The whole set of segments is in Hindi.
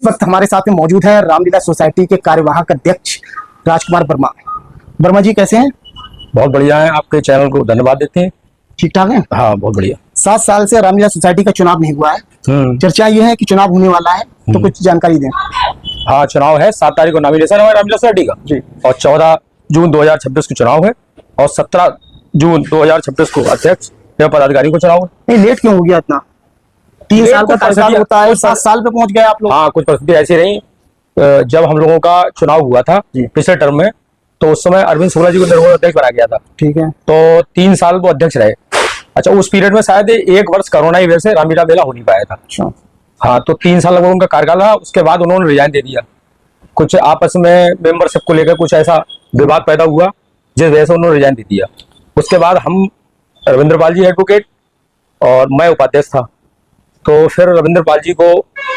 वक्त हमारे साथ में मौजूद है रामलीला सोसाइटी के कार्यवाहक अध्यक्ष राजकुमार वर्मा। वर्मा जी कैसे हैं? बहुत बढ़िया है। आपके चैनल को धन्यवाद देते हैं। ठीक ठाक है। हाँ, बहुत बढ़िया। 7 साल से रामलीला सोसाइटी का चुनाव नहीं हुआ है। चर्चा ये है कि चुनाव होने वाला है, तो कुछ जानकारी दें। हाँ, चुनाव है। 7 तारीख को नॉमिनेशन है रामलीला सोसाइटी का जी, और 14 जून 2026 को चुनाव है और 17 जून 2026 को अध्यक्ष एवं पदाधिकारी को चुनाव है। नहीं, लेट क्यों हो गया इतना? 3 साल का कार्यकाल होता है, 7 साल पे पहुंच गए आप लोग। हाँ, कुछ परिस्थिति ऐसी रही। जब हम लोगों का चुनाव हुआ था पिछले टर्म में, तो उस समय अरविंद शुक्ला जी को निर्विरोध अध्यक्ष बनाया गया था। ठीक है। तो 3 साल वो अध्यक्ष रहे। अच्छा, उस पीरियड में शायद 1 वर्ष कोरोना की वजह से रामलीला मेला हो नहीं पाया था। अच्छा। हाँ, तो 3 साल लगभग उनका कार्यकाल रहा। उसके बाद उन्होंने रिजाइन दे दिया। कुछ आपस में मेंबरशिप को लेकर कुछ ऐसा विवाद पैदा हुआ, जिस वजह से उन्होंने रिजाइन दे दिया। उसके बाद हम रविंद्र पाल जी एडवोकेट और मैं उपाध्यक्ष था, तो फिर रविंद्र पाल जी को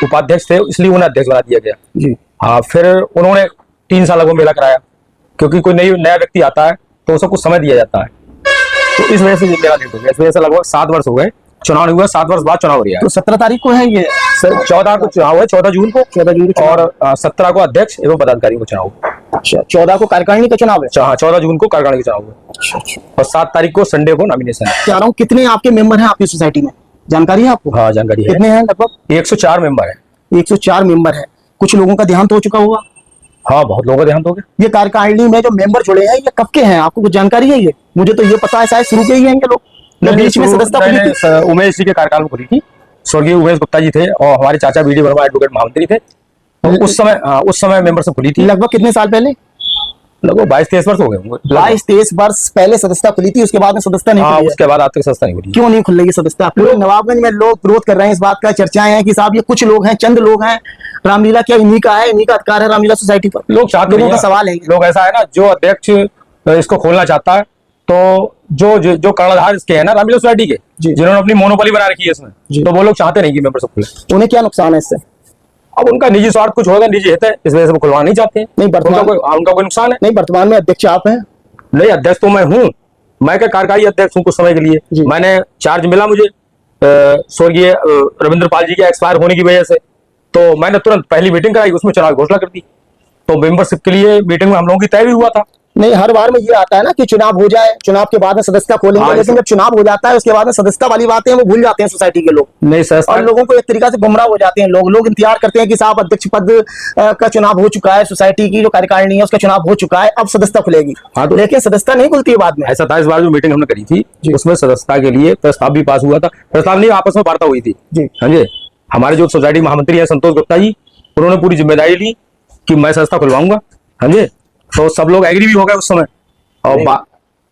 उपाध्यक्ष थे, इसलिए उन्हें अध्यक्ष बना दिया गया जी। हाँ, फिर उन्होंने 3 साल लगभग मेला कराया, क्योंकि कोई नया व्यक्ति आता है तो उसे कुछ समय दिया जाता है। तो इस वजह से ये मेला लेट हो गया। इस वजह से लगभग 7 वर्ष हो गए, चुनाव नहीं हुआ। 7 वर्ष बाद चुनाव हो रहा है। तो 17 तारीख को है ये? सर, 14 को चुनाव है, 14 जून को। 14 जून को और 17 को अध्यक्ष एवं पदाधिकारी को चुनाव। अच्छा, 14 को कार्यकारिणी का चुनाव है। हाँ, 14 जून को कार्यकारिणी का चुनाव है। अच्छा अच्छा। और 7 तारीख को संडे को नॉमिनेशन है। कह रहा हूँ, कितने आपके मेंबर हैं आपकी सोसाइटी में? जानकारी है आपको? हाँ, जानकारी है। कितने हैं? लगभग 104 मेंबर है। 104 मेंबर है। कुछ लोगों का देहांत हो चुका होगा। हाँ, बहुत लोगों का देहांत हो गया। ये कार्यकारिणी में जो मेंबर जुड़े हैं, ये कब के हैं? आपको कुछ जानकारी है? ये मुझे तो ये पता है शायद शुरू के ही हैं ये लोग। बीच में सदस्यता खुली थी। उमेश जी के कार्यकाल में खुली थी। स्वर्गीय उमेश गुप्ता जी थे और हमारे चाचा बीडी वर्मा एडवोकेट महामंत्री थे। तो उस समय मेंबरशिप खुली थी। लगभग कितने साल पहले? लगभग 22-23 वर्ष हो गए होंगे। 22-23 वर्ष पहले सदस्यता खुली थी, उसके बाद में सदस्यता नहीं खुली है। उसके बाद आज तक सदस्यता नहीं खुली। क्यों नहीं खुल रही है सदस्यता? पूरे नवाबगंज में लोग विरोध कर रहे हैं इस बात का। चर्चाएं हैं कि साहब ये कुछ लोग हैं, चंद लोग हैं, रामलीला क्या इन्हीं का है, इन्हीं का अधिकार है रामलीला सोसाइटी पर? लोग चाहते, लोगों का सवाल है। लोग ऐसा है ना, जो अध्यक्ष इसको खोलना चाहता है, तो जो कर्णधार इसके है ना रामलीला सोसाइटी के, जिन्होंने अपनी मोनोपोली बना रखी है इसमें, तो वो लोग चाहते नहीं कि मेंबरशिप खुले। उन्हें क्या नुकसान है इससे? अब उनका निजी स्वार्थ कुछ होगा, निजी हित है, इस वजह से वो खुलवाना नहीं चाहते हैं। नहीं, उनका कोई नुकसान है? नहीं, वर्तमान में अध्यक्ष आप हैं। नहीं, अध्यक्ष तो मैं हूँ। मैं क्या कार्यकारी अध्यक्ष हूँ कुछ समय के लिए। मैंने चार्ज मिला मुझे स्वर्गीय रविंद्र पाल जी के एक्सपायर होने की वजह से, तो मैंने तुरंत पहली मीटिंग कराई, उसमें चुनाव की घोषणा कर दी। तो मेंबरशिप के लिए मीटिंग में हम लोगों की तय भी हुआ था। नहीं, हर बार में ये आता है ना कि चुनाव हो जाए, चुनाव के बाद में सदस्यता खोलेंगे, लेकिन जब चुनाव हो जाता है उसके बाद में सदस्यता वाली बातें वो भूल जाते हैं सोसाइटी के लोग। नहीं सर, और लोगों को एक तरीका से गुमराह हो जाते हैं। लोग इंतजार करते हैं कि साहब अध्यक्ष पद का चुनाव हो चुका है, सोसाइटी की जो कार्यकारिणी है उसका चुनाव हो चुका है, अब सदस्यता खुलेगी। हाँ, तो लेकिन सदस्यता नहीं खुलती है बाद में। ऐसा था, इस बार जो मीटिंग हमने करी थी उसमें सदस्यता के लिए प्रस्ताव भी पास हुआ था। प्रस्ताव नहीं, आपस में वार्ता हुई थी। समझे? हमारे जो सोसाइटी महामंत्री है संतोष गुप्ता जी, उन्होंने पूरी जिम्मेदारी ली कि मैं सदस्यता खुलवाऊंगा। समझे? तो सब लोग एग्री भी हो गए उस समय। और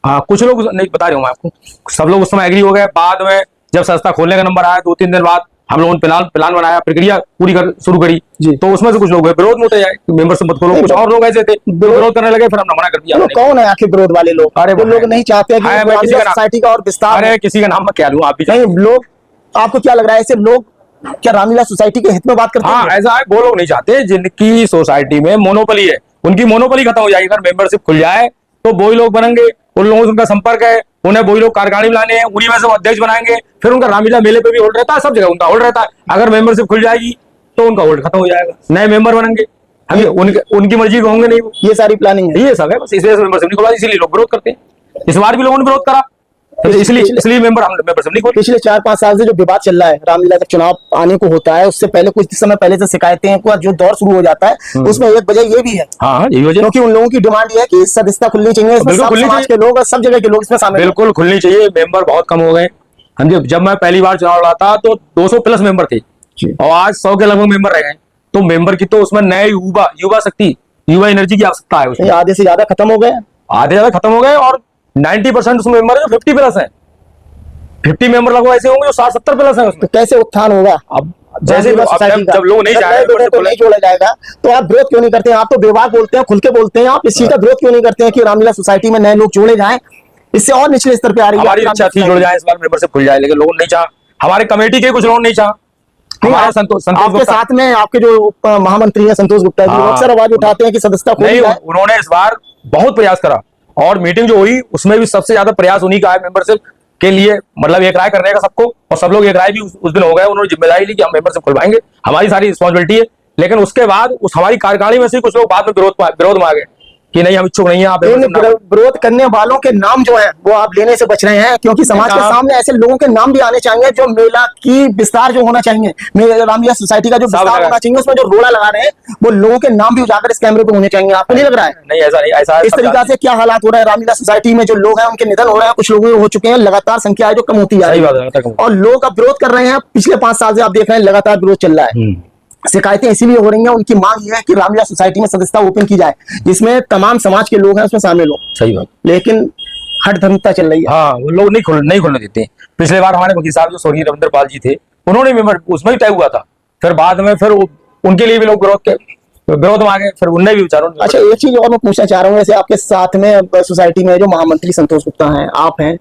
हाँ, कुछ लोग नहीं बता रहा हूँ मैं आपको, सब लोग उस समय एग्री हो गए। बाद में जब सदस्यता खोलने का नंबर आया 2-3 दिन बाद, हम लोगों ने प्लान बनाया, प्रक्रिया पूरी शुरू करी। तो उसमें से कुछ लोग विरोध में उठे जाए, मेंबरशिप मत खोलो। कुछ और लोग ऐसे थे विरोध करने लगे, फिर हमने मना कर दिया। कौन है आखिर विरोध वाले लोग? अरे वो लोग नहीं चाहते सोसाइटी का और विस्तार। अरे किसी का नाम मैं क्या लूं, आप भी नहीं। लोग, आपको क्या लग रहा है, ऐसे लोग क्या रामलीला सोसाइटी के हित में बात करते हैं? हाँ, ऐसा है। वो लोग नहीं चाहते जिनकी सोसाइटी में मोनोपोली है, उनकी मोनोपोली खत्म हो जाएगी। अगर मेंबरशिप खुल जाए तो वही लोग बनेंगे, उन लोगों से उनका संपर्क है, उन्हें वही लोग कार्यकारिणी में लाने हैं, उन्हीं में से वो अध्यक्ष बनाएंगे। फिर उनका रामलीला मेले पे भी होल्ड रहता है, सब जगह उनका होल्ड रहता है। अगर मेंबरशिप खुल जाएगी तो उनका होल्ड खत्म हो जाएगा, नए मेंबर बनेंगे। उनकी मर्जी के होंगे नहीं। ये सारी प्लानिंग है, ये सब है। बस इसलिए मेंबरशिप नहीं खुलवा, इसीलिए लोग विरोध करते हैं। इस बार भी लोगों ने विरोध करा, इसलिए मेंबरशिप नहीं खोली। पिछले 4-5 साल से जो विवाद चल रहा है, रामलीला जब चुनाव आने को होता है उससे पहले, कुछ समय पहले से शिकायतें का जो दौर शुरू हो जाता है, उसमें एक वजह ये भी है। हाँ, यही वजह, क्योंकि उन लोगों की डिमांड ये है कि सदस्यता खुलनी चाहिए, इसमें सब समाज के लोग और सब जगह के लोग इसमें शामिल। बिल्कुल खुलनी चाहिए। मेंबर बहुत कम हो गए। हाँ जी, जब मैं पहली बार चुनाव लड़ा था तो 200+ मेंबर थे और आज 100 के लगभग मेंबर रह गए। तो मेंबर की तो उसमें नए युवा शक्ति, युवा एनर्जी की आवश्यकता है उसमें। आधे से ज्यादा खत्म हो गए, और 90% उसमें मेंबर है जो 50+ है। 50 मेंबर लगभग ऐसे होंगे जो 60-70+ है उसमें। तो कैसे उत्थान होगा? अब जैसे जब लोग नहीं चाहे तो नहीं जोड़ा जाएगा, तो आप विरोध क्यों नहीं करते हैं? आप तो बेबाक बोलते हैं, खुल के बोलते हैं, आप इस चीज का विरोध क्यों नहीं करते हैं कि रामलीला सोसाइटी में नए लोग जोड़े जाए? इससे और निचले स्तर पे आ रही है। हमारी इच्छा थी जुड़ जाए, इस बार मेंबरशिप खुल जाए, लेकिन लोगों ने नहीं चाहा। हमारे कमेटी के कुछ लोग नहीं चाहा। आपके साथ में आपके जो महामंत्री है संतोष गुप्ता जी, अक्सर आवाज उठाते हैं कि सदस्यता खोली जाए। उन्होंने इस बार बहुत प्रयास करा और मीटिंग जो हुई उसमें भी सबसे ज्यादा प्रयास उन्हीं का है मेंबरशिप के लिए, मतलब एक राय करने का सबको, और सब लोग एक राय भी उस दिन हो गए। उन्होंने जिम्मेदारी ली कि हम मेंबरशिप खुलवाएंगे, हमारी सारी रिस्पॉन्सिबिलिटी है लेकिन उसके बाद उस हमारी कार्यकारिणी में से कुछ लोग बाद में विरोध में आ गए कि नहीं हम इच्छुक नहीं है, आप विरोध करने वालों के नाम जो है वो आप लेने से बच रहे हैं, क्योंकि समाज के सामने ऐसे लोगों के नाम भी आने चाहिए जो मेला की विस्तार जो होना चाहिए, रामलीला सोसाइटी का जो विस्तार होना चाहिए, उसमें जो रोड़ा लगा रहे हैं वो लोगों के नाम भी उजागर इस कैमरे पे होने चाहिए। आपको नहीं लग रहा है? नहीं, ऐसा नहीं, ऐसा इस तरीका से क्या हालात हो रहे हैं रामलीला सोसाइटी में? जो लोग हैं उनके निधन हो रहे हैं, कुछ लोग हो चुके हैं, लगातार संख्या है जो कम होती जा रही है और लोग अब विरोध कर रहे हैं। पिछले 5 साल से आप देख रहे हैं लगातार विरोध चल रहा है। शिकायतें इसीलिए हो रही हैं, उनकी मांग यह है कि रामलीला सोसाइटी में सदस्यता ओपन की जाए जिसमें तमाम समाज के लोग हैं उसमें शामिल हो। सही बात। लेकिन हठधर्मिता चल रही है। हाँ, वो लोग नहीं खोलने देते। पिछले बार हमारे वकील साहब जो स्वर्गीय रविंद्र पाल जी थे, उन्होंने मेंबर उसमें ही तय हुआ था, फिर बाद में फिर उनके लिए भी लोग विरोध में आ गए, फिर उनने भी विचारों। अच्छा, एक चीज और मैं पूछना चाह रहा हूँ, जैसे आपके साथ में सोसाइटी में जो महामंत्री संतोष गुप्ता हैं, आप हैं,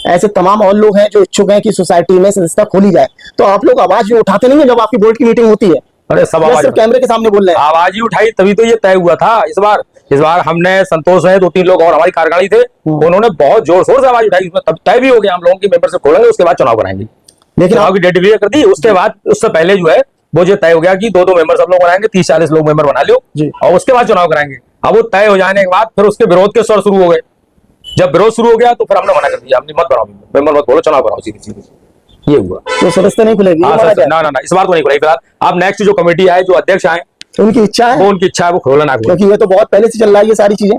ऐसे तमाम और लोग हैं जो इच्छुक हैं कि सोसाइटी में सदस्यता खोली जाए, तो आप लोग आवाज उठाते नहीं है जब आपकी बोर्ड की मीटिंग होती है? अरे सब आवाज कैमरे के सामने बोल रहे हैं। आवाज ही उठाई तभी तो ये तय हुआ था। इस बार हमने, संतोष है, 2-3 लोग और हमारी कार्यकारिणी थे, उन्होंने बहुत जोर शोर से आवाज उठाई। उसमें तब तय भी हो गया हम लोगों की मेंबरशिप खोलेंगे, उसके बाद चुनाव कराएंगे। लेकिन चुनाव की डेट डिक्लेयर कर दी, उसके बाद उससे पहले जो है वो जो तय हो गया कि 2-2 मेंबर सब लोग बनाएंगे, 30-40 लोग मेंबर बना लो और उसके बाद चुनाव कराएंगे। अब वो तय हो जाने के बाद फिर उसके विरोध के स्वर शुरू हो गए। जब विरोध शुरू हो गया तो फिर हमने मना कर दिया, हमने मत बनाओ मेंबर, मत बोलो, चुनाव कराओ सीधे। ये हुआ। तो सदस्यता नहीं खुलेगी? ना, इस बार तो नहीं खुलेगी। फिलहाल अब नेक्स्ट जो कमेटी आए, जो अध्यक्ष आए, उनकी इच्छा है, वो उनकी इच्छा है, वो खोलना ना खोले, क्योंकि ये तो बहुत पहले से चल रहा है ये सारी चीजें।